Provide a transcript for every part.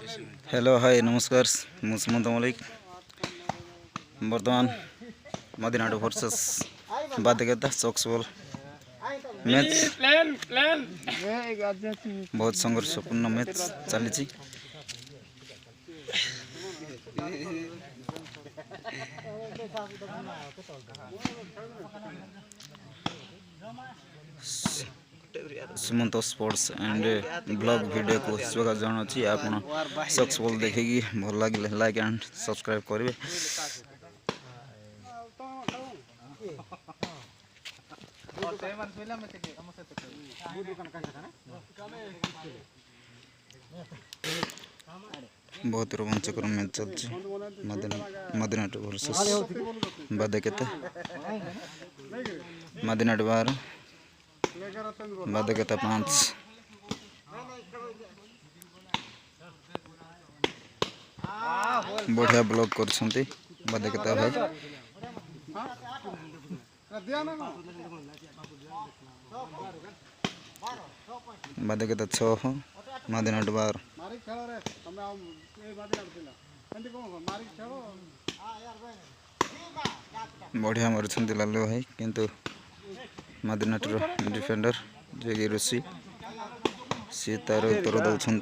Hello hi नमस्कार मु सुमंत मलिक बर्तमान मदिनाटा वर्सेस बादेकेता सॉक्सबॉल मैच बहुत संघर्षपूर्ण मैच चली Sumant sports and blog video को स्वागत जनाऊँगी। आप सॉक्सबॉल देखिए भल लगे लाइक एंड सब्सक्राइब करेंगे। बहुत रोमांचकर मैच चलती मदिनाटा वर्सेस बादेकेता मदिनाटा 12 बादेकेता 5 बढ़िया ब्लॉग कर बादेकेता भाई बादेकेता 6 मदिनाटा 12 बढ़िया मारी लालू भाई किंतु मदिनाटार डिफेंडर जे ऋषि सी तार उत्तर दौरान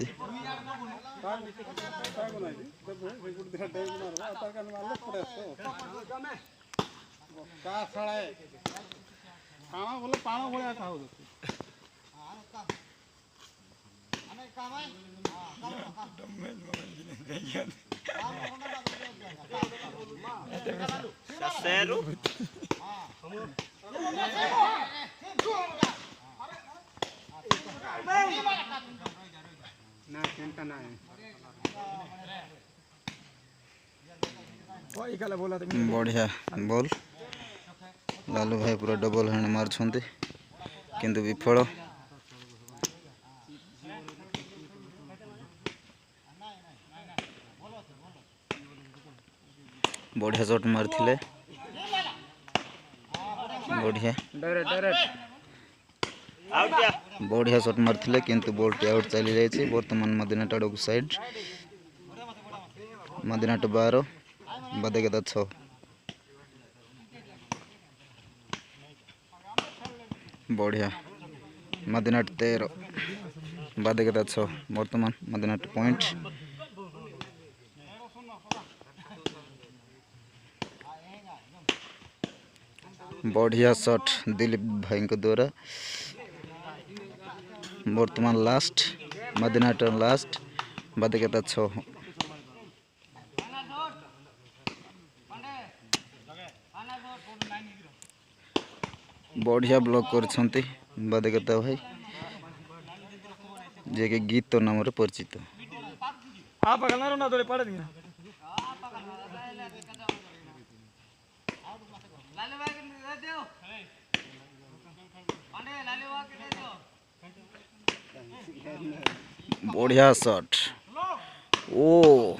बढ़िया बॉल लालू भाई पूरा डबल हैंड मार्चंती किंतु विफल। बढ़िया शॉट मारथिले बढ़िया शॉट मारथिले किंतु बॉल टी आउट चली जाइए। वर्तमान मदिनाटा साइड मदिनाटा 12 बादेकेता 6 बढ़िया मदिनाटा 13 बादेकेता 6 वर्तमान मदिनाटा पॉइंट। बढ़िया शॉट दिलीप भाई को द्वारा वर्तमान लास्ट मदिनाटा लास्ट बादेकेता 6 बढ़िया ब्लॉक कर बादेकेता भाई जे के गीत नाम परिचित। बढ़िया शॉट ओ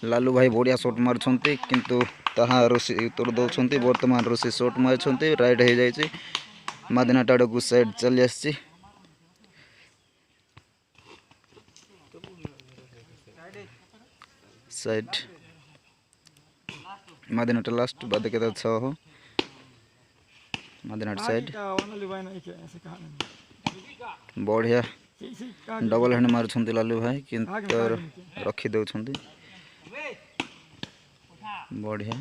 लालू भाई बढ़िया शॉट मारछंती किंतु ताहा ऋषि उत्तर दौरान वर्तमान ऋषि शॉट मारछंती राइट हो जाइए मदिनाटा को साइड चली आसी साइड मदिनाटा लास्ट बादेकेता 6 मदिनाटा साइड बढ़िया डबल हैंड मारुछंती लालू भाई किंतु रखी दउछंती बढ़िया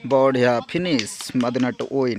बढ़िया फिनिश मदिनाटा विन।